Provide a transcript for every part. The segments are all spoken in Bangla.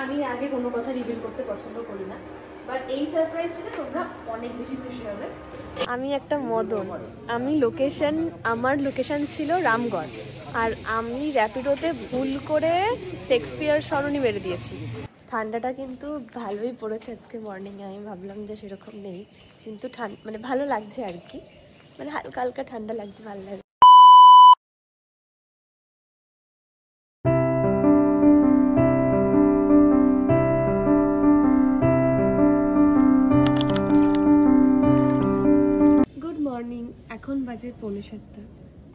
আমি আগে কোনো কথা রিভিল করতে পছন্দ করি না, বাট এই সারপ্রাইজটাতে তোমরা অনেক বেশি খুশি হবে। আমি একটা মদন, আমার লোকেশন ছিল রামগড়, আর আমি র্যাপিডোতে ভুল করে শেক্সপিয়ার সরণি মেরে দিয়েছি। ঠান্ডাটা কিন্তু ভালোই পড়েছে আজকে মর্নিংয়ে, আমি ভাবলাম যে সেরকম নেই, কিন্তু মানে ভালো লাগছে আর কি, মানে হালকা হালকা ঠান্ডা লাগছে, ভালো লাগছে। গুড মর্নিং, এখন বাজে 6:45,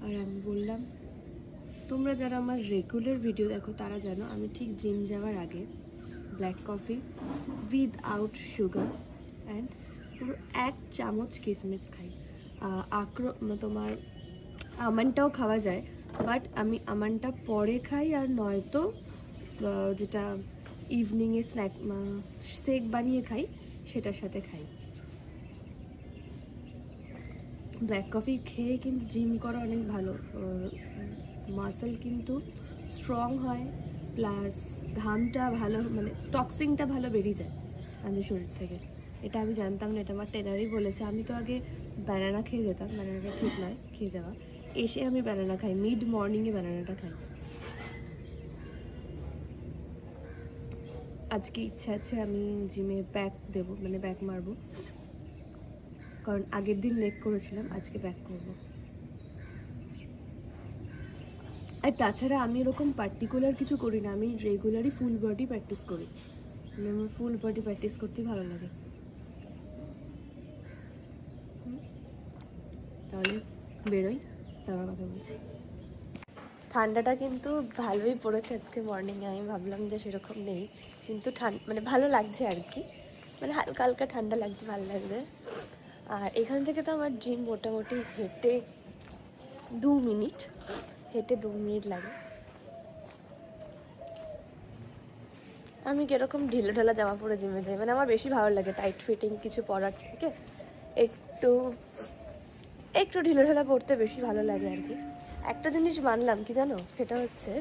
আর আমি বললাম তোমরা যারা আমার রেগুলার ভিডিও দেখো তারা জানো আমি ঠিক জিম যাওয়ার আগে black coffee without sugar and পুরো 1 চামচ কিশমিশ খাই। তোমার আমন্ডটাও খাওয়া যায়, বাট আমি আমন্ডটা পরে খাই, আর নয়তো যেটা ইভিনিংয়ে শেক বানিয়ে খাই সেটার সাথে খাই। ব্ল্যাক কফি খেয়ে কিন্তু জিম করা অনেক ভালো, মাসল কিন্তু স্ট্রং হয়, প্লাস ঘামটা ভালো, মানে টক্সিনটা ভালো বেরিয়ে যায় আমাদের শরীর থেকে। এটা আমি জানতাম না, এটা আমার ট্রেনারই বলেছে। আমি তো আগে ব্যানানা খেয়ে যেতাম, ব্যানানাটা ঠিক নয় খেয়ে যাওয়া, এসে আমি ব্যানানা খাই, মিড মর্নিংয়ে ব্যানানাটা খাই। আজকে ইচ্ছা আছে আমি জিমে ব্যাক দেবো, মানে ব্যাক মারবো, কারণ আগের দিন লেগ করেছিলাম, আজকে ব্যাক করবো। আর তাছাড়া আমি এরকম পার্টিকুলার কিছু করি না, আমি রেগুলারই ফুল বডি প্র্যাকটিস করি, মানে আমার ফুল বডি প্র্যাকটিস করতে ভালো লাগে। তাহলে বেরোই, তারপর কথা বলছি। ঠান্ডাটা কিন্তু ভালোই পড়েছে আজকে মর্নিংয়ে, আমি ভাবলাম যে সেরকম নেই, কিন্তু মানে ভালো লাগছে আর কি, মানে হালকা হালকা ঠান্ডা লাগছে, ভালো লাগছে। আর এখান থেকে তো আমার জিম মোটামুটি হেঁটে 2 মিনিট লাগে। আমি কিরকম ঢিলে ঢালা জামা পরে জিমে যাই, মানে আমার বেশি ভালো লাগে টাইট ফিটিং কিছু পরার থেকে একটু ঢিলে ঢালা পরতে বেশি ভালো লাগে আর কি। একটা জিনিস মানলাম কি জানো, সেটা হচ্ছে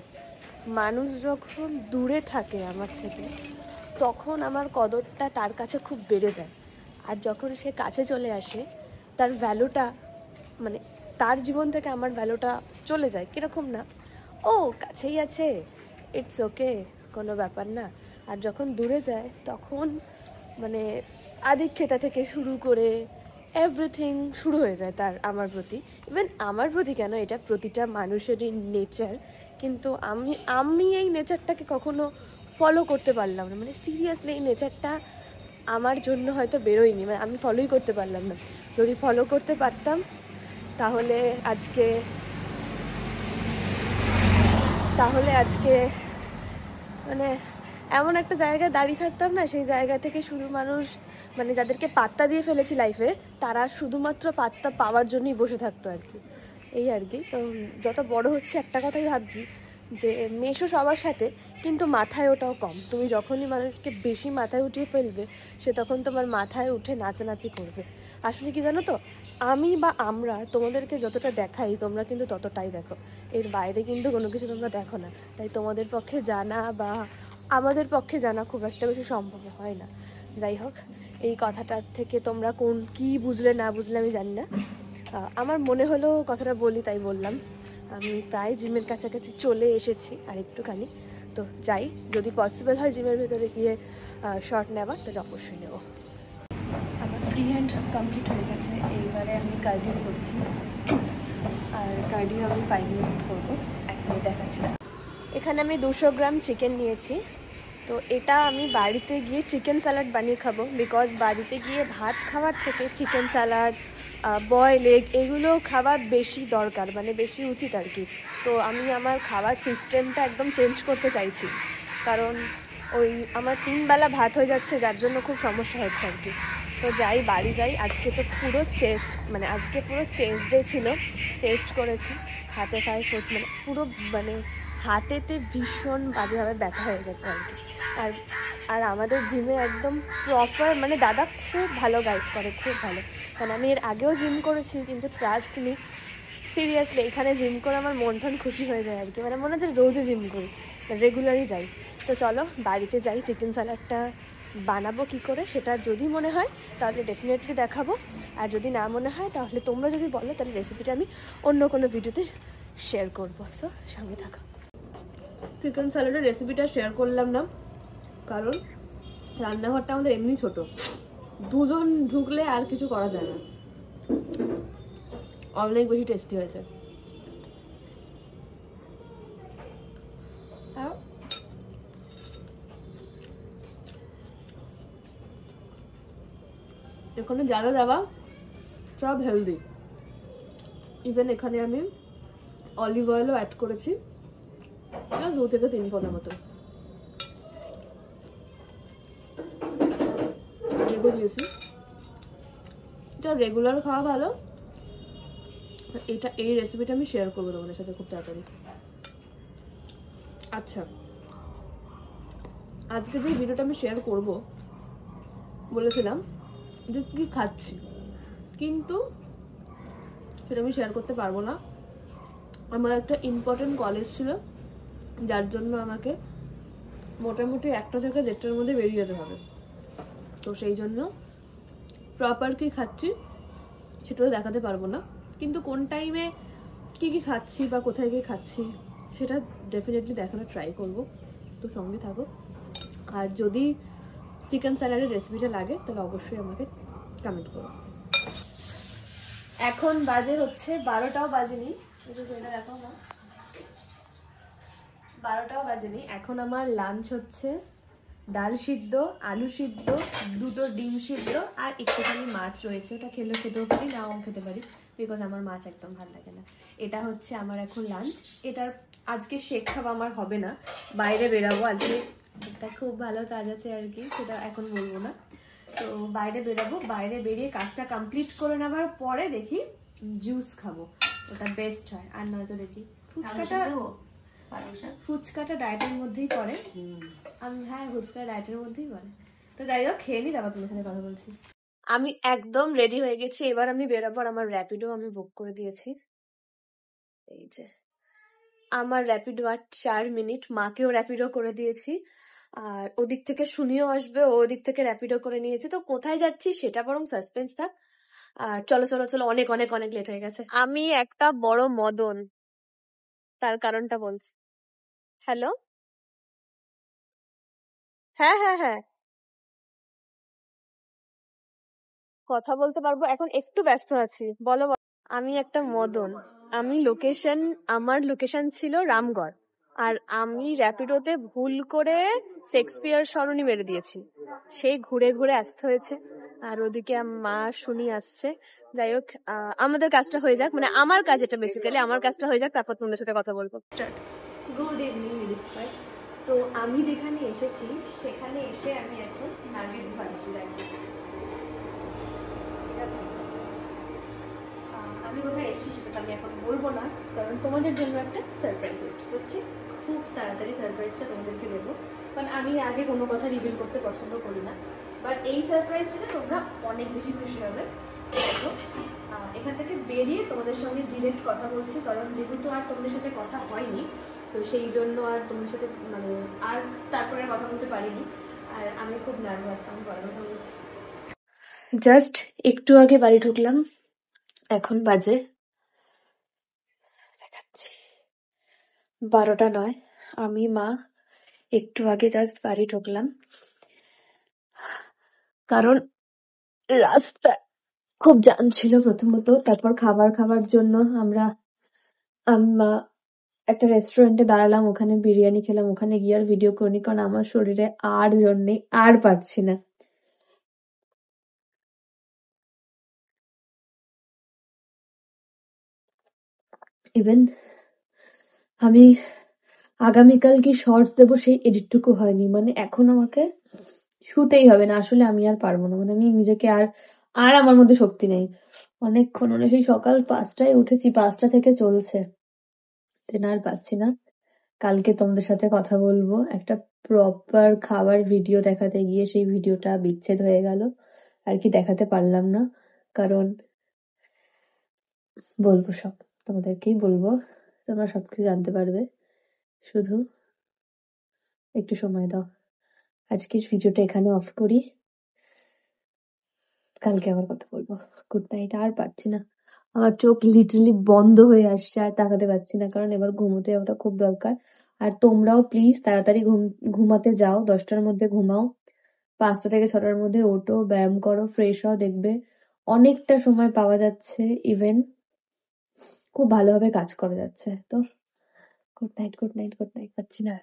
মানুষ যখন দূরে থাকে আমার থেকে তখন আমার কদরটা তার কাছে খুব বেড়ে যায়, আর যখন সে কাছে চলে আসে তার ভ্যালুটা, মানে তার জীবন থেকে আমার ভ্যালুটা চলে যায়। কীরকম না, ও কাছেই আছে, ইটস ওকে, কোনো ব্যাপার না। আর যখন দূরে যায় তখন মানে আধিক্যতা থেকে শুরু করে এভরিথিং শুরু হয়ে যায় তার আমার প্রতি। ইভেন আমার প্রতি কেন, এটা প্রতিটা মানুষেরই নেচার, কিন্তু আমি এই নেচারটাকে কখনো ফলো করতে পারলাম না, মানে সিরিয়াসলি এই নেচারটা আমার জন্য হয়তো বেরোয়নি, মানে আমি ফলোই করতে পারলাম না। যদি ফলো করতে পারতাম তাহলে আজকে মানে এমন একটা জায়গায় দাঁড়িয়ে থাকতাম না, সেই জায়গা থেকে শুধু মানুষ, মানে যাদেরকে পাত্তা দিয়ে ফেলেছি লাইফে, তারা শুধুমাত্র পাত্তা পাওয়ার জন্যই বসে থাকতো আর কি, এই আর কি। তো যত বড় হচ্ছে একটা কথাই ভাবছি যে মেশো সবার সাথে, কিন্তু মাথায় ওটাও কম। তুমি যখনই মানুষকে বেশি মাথায় উঠিয়ে ফেলবে, সে তখন তোমার মাথায় উঠে নাচানাচি করবে। আসলে কি জানো তো, আমরা তোমাদেরকে যতটা দেখাই তোমরা কিন্তু ততটাই দেখো, এর বাইরে কিন্তু কোনো কিছু তোমরা দেখো না। তাই তোমাদের পক্ষে জানা বা আমাদের পক্ষে জানা খুব একটা বেশি সম্ভব হয় না। যাই হোক, এই কথাটার থেকে তোমরা কী বুঝলে না বুঝলে আমি জানি না, আমার মনে হলো কথাটা বলি তাই বললাম। আমি প্রায় জিমের কাছাকাছি চলে এসেছি, আর একটুখানি তো যাই, যদি পসিবল হয় জিমের ভেতরে গিয়ে শর্ট নেওয়া তাহলে অবশ্যই নেব। আমার ফ্রি হ্যান্ড কমপ্লিট হয়ে গেছে, এইবারে আমি কার্ডিও করছি, আর কার্ডিও আমি 5 মিনিট করবো, 1 মিনিট দেখাচ্ছি। এখানে আমি 200 গ্রাম চিকেন নিয়েছি, তো এটা আমি বাড়িতে গিয়ে চিকেন স্যালাড বানিয়ে খাবো, বিকজ বাড়িতে গিয়ে ভাত খাওয়ার থেকে চিকেন স্যালাড, বয়েল এগ এগুলো খাওয়া বেশি দরকার, মানে বেশি উচিত আর কি। তো আমি আমার খাবার সিস্টেমটা একদম চেঞ্জ করতে চাইছি, কারণ আমার 3 বেলা ভাত হয়ে যাচ্ছে, যার জন্য খুব সমস্যা হচ্ছে আর কি। তো বাড়ি যাই। আজকে তো পুরো আজকে পুরো চেস্ট ডে ছিল, চেস্ট করেছি, হাতে পায়ে মানে পুরো মানে হাতেতে ভীষণ বাজেভাবে ব্যথা হয়ে গেছে আর কি। আর আমাদের জিমে একদম প্রপার, মানে দাদা খুব ভালো গাইড করে, খুব ভালো। কারণ আমি এর আগেও জিম করেছি, কিন্তু ট্রাস্ট মি, সিরিয়াসলি এখানে জিম করে আমার মন টন খুশি হয়ে যায় আর কি, মানে মনে হচ্ছে রোজই জিম করি, রেগুলারই যাই। তো চলো বাড়িতে যাই, চিকেন স্যালাডটা বানাবো কি করে সেটা যদি মনে হয় তাহলে ডেফিনেটলি দেখাবো, আর যদি না মনে হয় তাহলে তোমরা যদি বলো তাহলে রেসিপিটা আমি অন্য কোনো ভিডিওতে শেয়ার করবো। সো সঙ্গে থাকো। চিকেন স্যালাডের রেসিপিটা শেয়ার করলাম না কারণ রান্নাঘরটা আমাদের এমনি ছোট, দুজন ঢুকলে আর কিছু করা যায় না। অনেক বেশি টেস্টি হয়েছে। এখানে যারা দেওয়া সব হেলদি, ইভেন এখানে আমি অলিভ অয়েলও অ্যাড করেছি, 2 থেকে 3 ফোঁটার মতো এগো দিয়েছি। এটা রেগুলার খাওয়া ভালো, এই রেসিপিটা আমি শেয়ার করবো তোমাদের সাথে খুব তাড়াতাড়ি। আচ্ছা, আজকে যে ভিডিওটা আমি শেয়ার করব বলেছিলাম যে কি খাচ্ছি, কিন্তু সেটা আমি শেয়ার করতে পারবো না। আমার একটা ইম্পর্টেন্ট কলেজ ছিল, যার জন্য আমাকে মোটামুটি 1টা থেকে 1:30টার মধ্যে বেরিয়ে যেতে হবে। তো সেই জন্য প্রপার কি খাচ্ছি সেটাও দেখাতে পারবো না, কিন্তু কোন টাইমে কি কি খাচ্ছি বা কোথায় গিয়ে খাচ্ছি সেটা ডেফিনেটলি দেখানোর ট্রাই করব। তো সঙ্গে থাকো, আর যদি চিকেন স্যালাডের রেসিপিটা লাগে তাহলে অবশ্যই আমাকে কমেন্ট করো। এখন বাজে হচ্ছে 12টাও বাজেনি, এটা দেখো না, 12টাও বাজেনি। এখন আমার লাঞ্চ হচ্ছে ডাল সিদ্ধ, আলু সিদ্ধ, 2টো ডিম সিদ্ধ আর একটুখানি মাছ রয়েছে, ওটা খেতেও পারি, নাও খেতে পারি, বিকজ আমার মাছ একদম ভালো লাগে না। এটা হচ্ছে আমার এখন লাঞ্চ। এটার আজকে শেক খাওয়া আমার হবে না, বাইরে বেরাবো আজকে, একটা খুব ভালো কাজ আছে আর কি, সেটা এখন বলবো না। তো বাইরে বেরাবো, বাইরে বেরিয়ে কাজটা কমপ্লিট করে নেওয়ার পরে দেখি জুস খাবো, ওটা বেস্ট হয়। আর নয়তো দেখি ফুচকাটা ডায়েটের মধ্যেই পড়ে, হ্যাঁ ফুচকা ডায়েটের মধ্যেই পড়ে। তো যাই হোক খেয়ে নি, তারপর তোমার সাথে কথা বলছি। আমি একদম রেডি হয়ে গেছি, এবার আমি বেরোবার আমার র্যাপিডো আমি বুক করে দিয়েছি। এই যে আমার র্যাপিডো আর 4 মিনিট, মাকেও র্যাপিডো করে দিয়েছি, আর ওদিক থেকে শুনিও আসবে, ও ওদিক থেকে র্যাপিডো করে নিয়েছে। তো কোথায় যাচ্ছি সেটা বরং সাসপেন্স থাক। আর চলো চলো চলো, অনেক অনেক অনেক লেট হয়ে গেছে। আমি একটা বড় মদন, তার কারণটা বলছি। হ্যালো, হ্যাঁ হ্যাঁ হ্যাঁ, কথা বলতে পারবো, এখন একটু ব্যস্ত আছি, বলো বলো। আমি একটা মদন, আমার লোকেশন ছিল রামগড়, আর আমি র্যাপিডোতে ভুল করে শেক্সপিয়ার সরণি মেরে দিয়েছি, সেই ঘুরে ঘুরে আসতে হয়েছে। আর ওদিকে মা শুনি আসছে। যাই হোক, আমাদের কাজটা হয়ে যাক, মানে আমার কাজ, এটা বেসিক্যালি আমার কাজটা হয়ে যাক, তারপর তোমাদের সাথে কথা বলবো। গুড ইভিনিং লিডিস ভাই। তো আমি যেখানে এসেছি সেখানে এসে আমি এখন নাগেটস বানাচ্ছি, ঠিক আছে। আমি কোথায় এসেছি সেটা তো আমি এখন বলবো না, কারণ তোমাদের জন্য একটা সারপ্রাইজ হচ্ছে, খুব তাড়াতাড়ি সারপ্রাইজটা তোমাদেরকে দেবো, কারণ আমি আগে কোনো কথা রিভিল করতে পছন্দ করি না, বাট এই সারপ্রাইজটাতে তোমরা অনেক বেশি খুশি হবে। দেখো, এখান থেকে বেরিয়ে তোমাদের সঙ্গে ডিরেক্ট কথা বলছি, কারণ যেহেতু আর তোমাদের সাথে কথা হয়নি, তো সেই জন্য আর তোমাদের সাথে মানে আর তারপরে কথা বলতে পারিনি, আর আমি খুব নার্ভাস, আমি বড় কথা বলছি। জাস্ট একটু আগে বাড়ি ঢুকলাম, এখন বাজে দেখাচ্ছি 12টা নয়। আমি মা একটু আগে জাস্ট বাড়ি ঢুকলাম, কারণ রাস্তা খুব জ্যাম ছিল প্রথমত, তারপর খাবার জন্য মা একটা রেস্টুরেন্টে দাঁড়ালাম, ওখানে বিরিয়ানি খেলাম, ওখানে গিয়ে আর ভিডিও করিনি, কারণ আমার শরীরে আর জোর নেই, আর পারছি না। ইভেন আমি আগামীকাল কি শর্টস দেবো সেই এডিটটুকু হয়নি, মানে এখন আমাকে শুতেই হবে না, আসলে আমি আর পারবো না, মানে আমি নিজেকে আর আমার মধ্যে শক্তি নেই। অনেকক্ষণ, মানে সেই সকাল 5টায় উঠেছি, 5টা থেকে চলছে, আর পাচ্ছি না। কালকে তোমাদের সাথে কথা বলবো, একটা প্রপার খাবার ভিডিও দেখাতে গিয়ে সেই ভিডিওটা বিচ্ছেদ হয়ে গেল আর কি, দেখাতে পারলাম না, কারণ বলবো সব তোমাদেরকেই বলবো, তোমরা সবকিছু জানতে পারবে, শুধু একটু সময় দাও। আজকের ভিডিওটা এখানে অফ করি, কালকে আবার কথা বলবো। Good night. আর পারছি না, আমার চোখ লিটারালি বন্ধ হয়ে আসছে, আর তাকাতে পারছি না, কারণ এবার ঘুমোতে যাওয়াটা খুব দরকার। আর তোমরাও প্লিজ তাড়াতাড়ি ঘুমাতে যাও, 10টার মধ্যে ঘুমাও, 5টা থেকে 6টার মধ্যে ওঠো, ব্যায়াম করো, ফ্রেশ হও, দেখবে অনেকটা সময় পাওয়া যাচ্ছে, ইভেন খুব ভালোভাবে কাজ করা যাচ্ছে। তো good night, good night, good night, পাচ্ছি না।